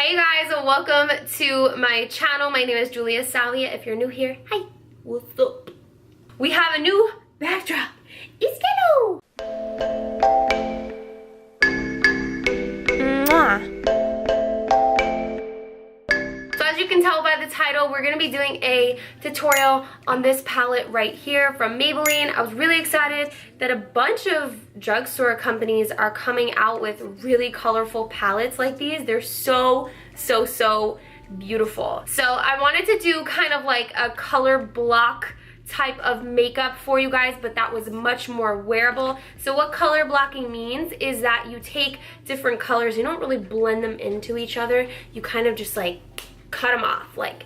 Hey guys, welcome to my channel. My name is Julia Salia. If you're new here, hi, what's up? We have a new backdrop. It's hello. So as you can tell by the title, we're gonna be doing a tutorial on this palette right here from Maybelline. I was really excited that a bunch of drugstore companies are coming out with really colorful palettes like these. They're so beautiful. So I wanted to do kind of like a color block type of makeup for you guys, but that was much more wearable. So what color blocking means is that you take different colors, you don't really blend them into each other, you kind of just like cut them off, like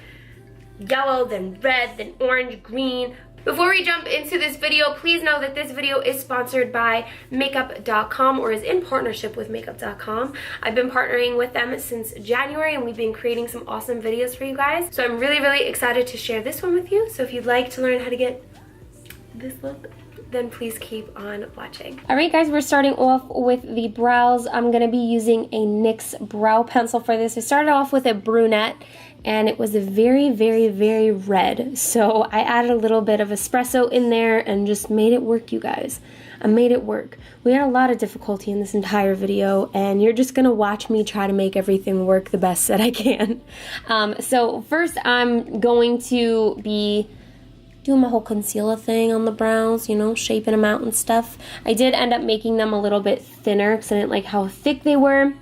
yellow, then red, then orange, green. Before we jump into this video, please know that this video is sponsored by makeup.com, or is in partnership with makeup.com. I've been partnering with them since January and we've been creating some awesome videos for you guys. So I'm really excited to share this one with you. So if you'd like to learn how to get this look, then please keep on watching. All right guys, we're starting off with the brows. I'm gonna be using a NYX brow pencil for this. I started off with a brunette and it was a very red. So I added a little bit of espresso in there and just made it work, you guys. I made it work. We had a lot of difficulty in this entire video and you're just gonna watch me try to make everything work the best that I can. So first I'm going to be doing my whole concealer thing on the brows, you know, shaping them out and stuff. I did end up making them a little bit thinner because I didn't like how thick they were,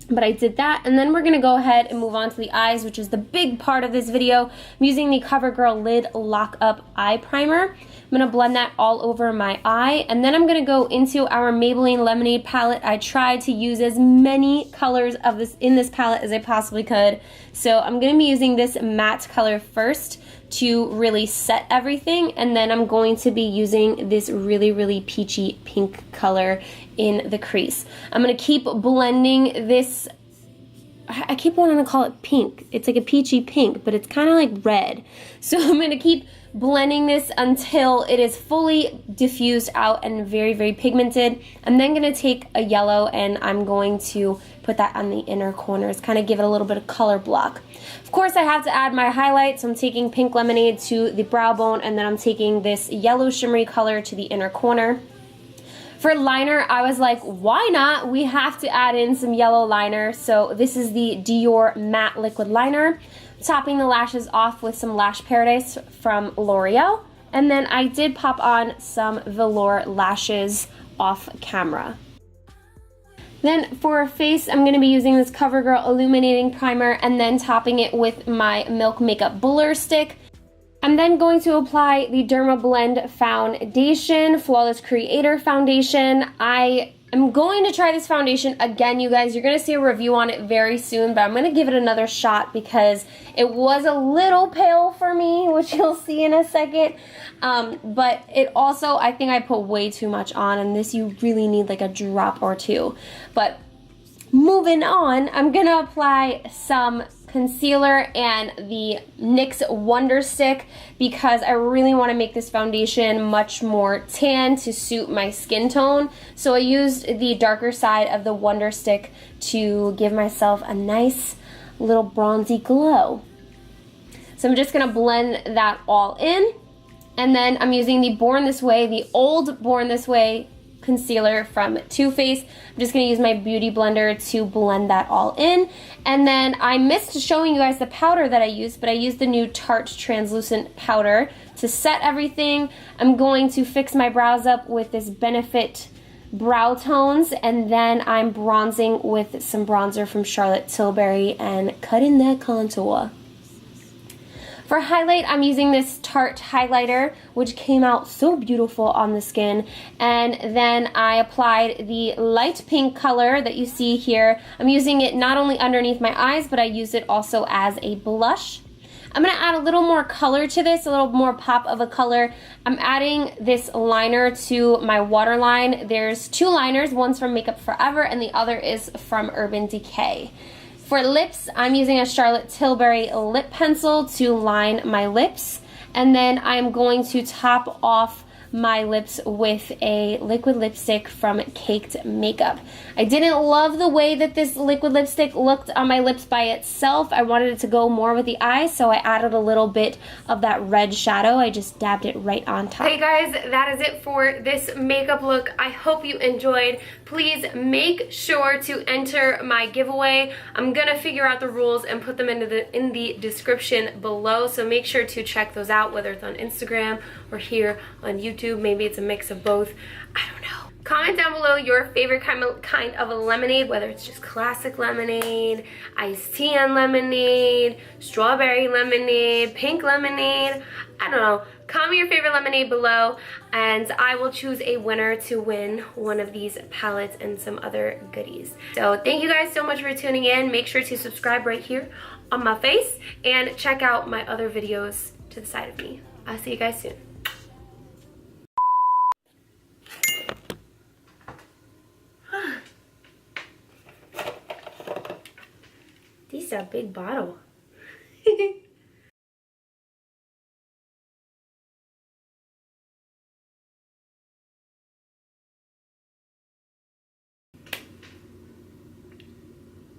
but I did that. And then we're gonna go ahead and move on to the eyes, which is the big part of this video. I'm using the CoverGirl Lid Lock Up Eye Primer. I'm gonna blend that all over my eye, and then I'm gonna go into our Maybelline Lemonade palette. I tried to use as many colors of this in this palette as I possibly could. So I'm gonna be using this matte color first to really set everything, and then I'm going to be using this really peachy pink color in the crease. I'm gonna keep blending this. I keep wanting to call it pink. It's like a peachy pink, but it's kind of like red. So I'm gonna keep blending this until it is fully diffused out and very pigmented. I'm then gonna take a yellow and I'm going to put that on the inner corners, kind of give it a little bit of color block. Of course, I have to add my highlight, so I'm taking Pink Lemonade to the brow bone, and then I'm taking this yellow shimmery color to the inner corner. For liner, I was like, why not? We have to add in some yellow liner. So this is the Dior Matte Liquid Liner. Topping the lashes off with some Lash Paradise from L'Oreal. And then I did pop on some velour lashes off camera. Then for face, I'm going to be using this CoverGirl Illuminating Primer and then topping it with my Milk Makeup Blur Stick. I'm then going to apply the dermablend foundation, Flawless Creator Foundation. I am going to try this foundation again, you guys. You're going to see a review on it very soon, but I'm going to give it another shot because it was a little pale for me, which you'll see in a second. But it also, I think I put way too much on, and this you really need like a drop or two. But moving on, I'm going to apply some concealer and the NYX Wonder Stick because I really want to make this foundation much more tan to suit my skin tone. So I used the darker side of the Wonder Stick to give myself a nice little bronzy glow. So I'm just going to blend that all in, and then I'm using the Born This Way, the old Born This Way concealer from Too Faced. I'm just going to use my beauty blender to blend that all in. And then I missed showing you guys the powder that I used, but I used the new Tarte translucent powder to set everything. I'm going to fix my brows up with this Benefit brow tones, and then I'm bronzing with some bronzer from Charlotte Tilbury and cutting that contour. For highlight, I'm using this Tarte highlighter, which came out so beautiful on the skin. And then I applied the light pink color that you see here. I'm using it not only underneath my eyes, but I use it also as a blush. I'm going to add a little more color to this, a little more pop of a color. I'm adding this liner to my waterline. There's two liners, one's from Makeup Forever and the other is from Urban Decay. For lips, I'm using a Charlotte Tilbury lip pencil to line my lips, and then I'm going to top off my lips with a liquid lipstick from Caked Makeup. I didn't love the way that this liquid lipstick looked on my lips by itself. I wanted it to go more with the eyes, so I added a little bit of that red shadow. I just dabbed it right on top. Hey guys, that is it for this makeup look. I hope you enjoyed. Please make sure to enter my giveaway. I'm gonna figure out the rules and put them in the description below, so make sure to check those out, whether it's on Instagram or here on YouTube. Maybe it's a mix of both. I don't know. Comment down below your favorite kind of a lemonade, whether it's just classic lemonade, iced tea and lemonade, strawberry lemonade, pink lemonade. I don't know. Comment your favorite lemonade below, and I will choose a winner to win one of these palettes and some other goodies. So thank you guys so much for tuning in. Make sure to subscribe right here on my face and check out my other videos to the side of me. I'll see you guys soon. These are a big bottle.